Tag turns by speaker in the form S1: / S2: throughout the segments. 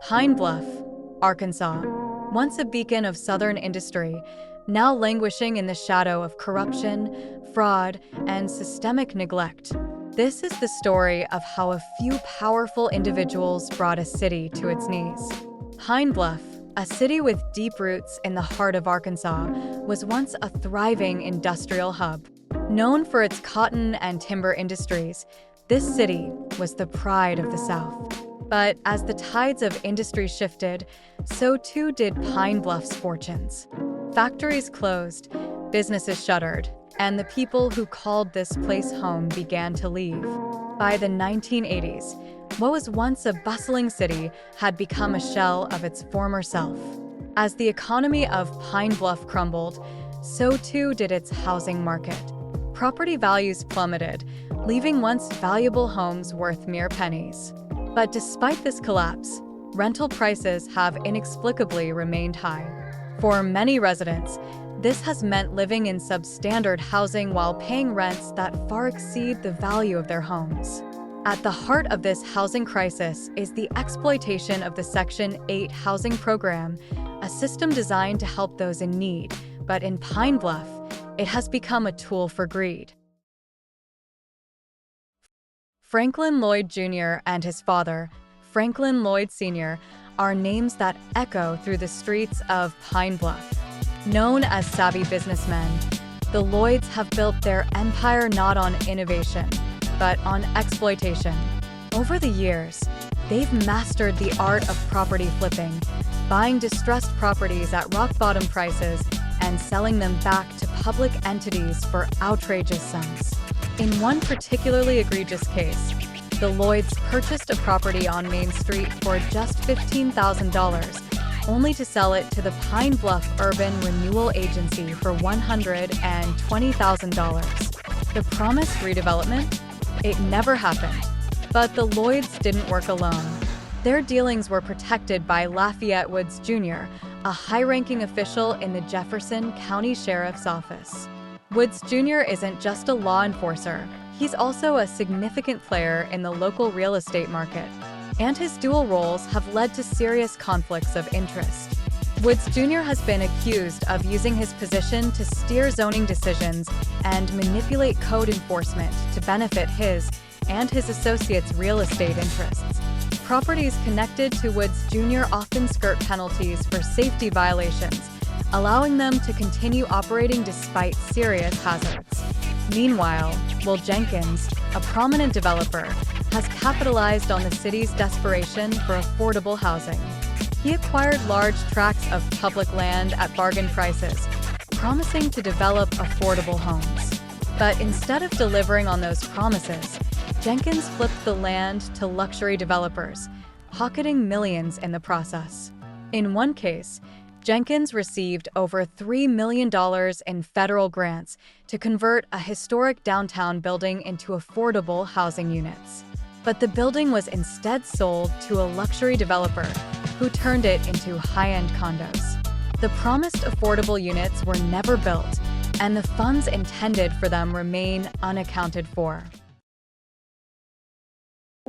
S1: Pine Bluff, Arkansas, once a beacon of Southern industry, now languishing in the shadow of corruption, fraud, and systemic neglect. This is the story of how a few powerful individuals brought a city to its knees. Pine Bluff, a city with deep roots in the heart of Arkansas, was once a thriving industrial hub. Known for its cotton and timber industries, this city was the pride of the South. But as the tides of industry shifted, so too did Pine Bluff's fortunes. Factories closed, businesses shuttered, and the people who called this place home began to leave. By the 1980s, what was once a bustling city had become a shell of its former self. As the economy of Pine Bluff crumbled, so too did its housing market. Property values plummeted, leaving once valuable homes worth mere pennies. But despite this collapse, rental prices have inexplicably remained high. For many residents, this has meant living in substandard housing while paying rents that far exceed the value of their homes. At the heart of this housing crisis is the exploitation of the Section 8 housing program, a system designed to help those in need, but in Pine Bluff, it has become a tool for greed. Franklin Lloyd Jr. and his father, Franklin Lloyd Sr., are names that echo through the streets of Pine Bluff. Known as savvy businessmen, the Lloyds have built their empire not on innovation, but on exploitation. Over the years, they've mastered the art of property flipping, buying distressed properties at rock-bottom prices and selling them back to public entities for outrageous sums. In one particularly egregious case, the Lloyds purchased a property on Main Street for just $15,000, only to sell it to the Pine Bluff Urban Renewal Agency for $120,000. The promised redevelopment? It never happened. But the Lloyds didn't work alone. Their dealings were protected by Lafayette Woods Jr., a high-ranking official in the Jefferson County Sheriff's Office. Woods Jr. isn't just a law enforcer, he's also a significant player in the local real estate market. And his dual roles have led to serious conflicts of interest. Woods Jr. has been accused of using his position to steer zoning decisions and manipulate code enforcement to benefit his and his associates' real estate interests. Properties connected to Woods Jr. often skirt penalties for safety violations, allowing them to continue operating despite serious hazards. Meanwhile, Will Jenkins, a prominent developer, has capitalized on the city's desperation for affordable housing. He acquired large tracts of public land at bargain prices, promising to develop affordable homes. But instead of delivering on those promises, Jenkins flipped the land to luxury developers, pocketing millions in the process. In one case, Jenkins received over $3 million in federal grants to convert a historic downtown building into affordable housing units. But the building was instead sold to a luxury developer who turned it into high-end condos. The promised affordable units were never built, and the funds intended for them remain unaccounted for.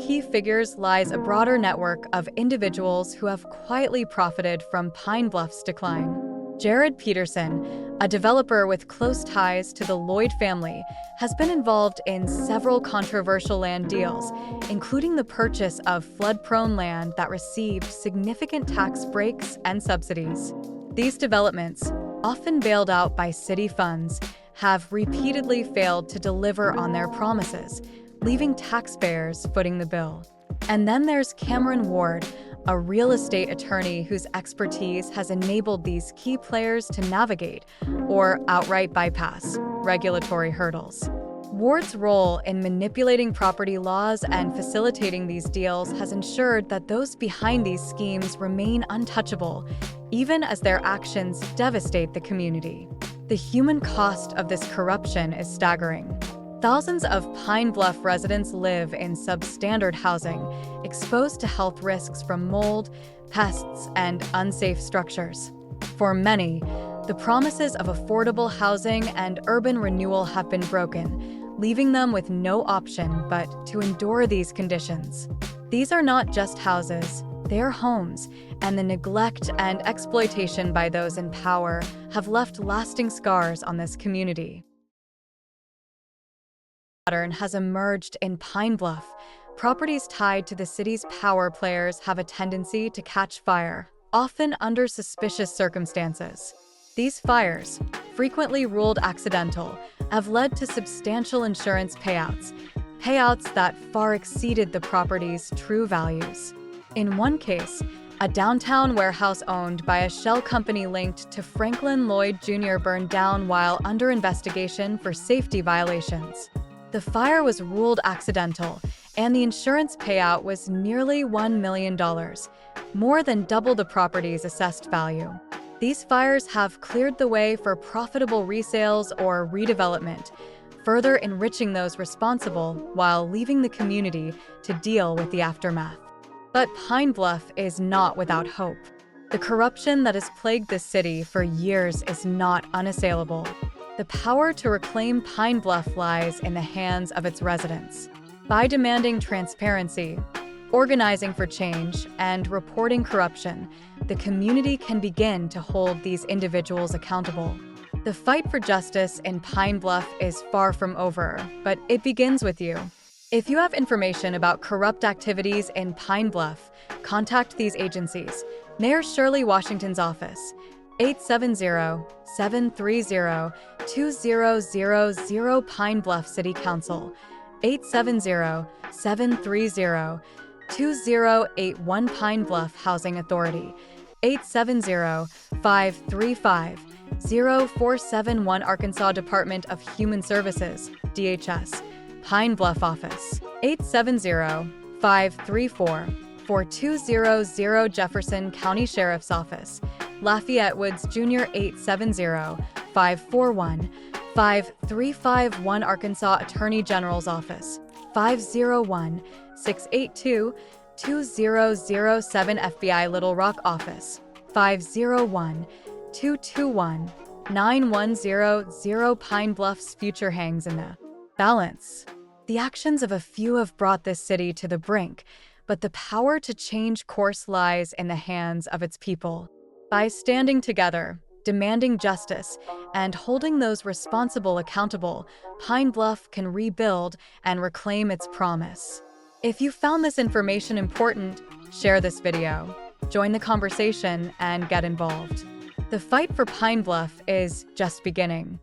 S1: Key figures lies a broader network of individuals who have quietly profited from Pine Bluff's decline. Jared Peterson, a developer with close ties to the Lloyd family, has been involved in several controversial land deals, including the purchase of flood-prone land that received significant tax breaks and subsidies. These developments, often bailed out by city funds, have repeatedly failed to deliver on their promises, leaving taxpayers footing the bill. And then there's Cameron Ward, a real estate attorney whose expertise has enabled these key players to navigate, or outright bypass, regulatory hurdles. Ward's role in manipulating property laws and facilitating these deals has ensured that those behind these schemes remain untouchable, even as their actions devastate the community. The human cost of this corruption is staggering. Thousands of Pine Bluff residents live in substandard housing, exposed to health risks from mold, pests, and unsafe structures. For many, the promises of affordable housing and urban renewal have been broken, leaving them with no option but to endure these conditions. These are not just houses, Their homes and the neglect and exploitation by those in power have left lasting scars on this community. Pattern has emerged in Pine Bluff. Properties tied to the city's power players have a tendency to catch fire, often under suspicious circumstances. These fires, frequently ruled accidental, have led to substantial insurance payouts that far exceeded the property's true values. In one case, a downtown warehouse owned by a shell company linked to Franklin Lloyd Jr. burned down while under investigation for safety violations. The fire was ruled accidental, and the insurance payout was nearly $1 million, more than double the property's assessed value. These fires have cleared the way for profitable resales or redevelopment, further enriching those responsible while leaving the community to deal with the aftermath. But Pine Bluff is not without hope. The corruption that has plagued this city for years is not unassailable. The power to reclaim Pine Bluff lies in the hands of its residents. By demanding transparency, organizing for change, and reporting corruption, the community can begin to hold these individuals accountable. The fight for justice in Pine Bluff is far from over, but it begins with you. If you have information about corrupt activities in Pine Bluff, contact these agencies. Mayor Shirley Washington's office, 870-730-2000. Pine Bluff City Council, 870-730-2081. Pine Bluff Housing Authority, 870-535-0471. Arkansas Department of Human Services, DHS, Pine Bluff Office, 870-534-4200. Jefferson County Sheriff's Office, Lafayette Woods Jr., 870-541-5351. Arkansas Attorney General's Office, 501-682-2007. FBI Little Rock Office, 501-221-9100. Pine Bluff's future hangs in the balance. The actions of a few have brought this city to the brink, but the power to change course lies in the hands of its people. By standing together, demanding justice, and holding those responsible accountable, Pine Bluff can rebuild and reclaim its promise. If you found this information important, share this video, join the conversation, and get involved. The fight for Pine Bluff is just beginning.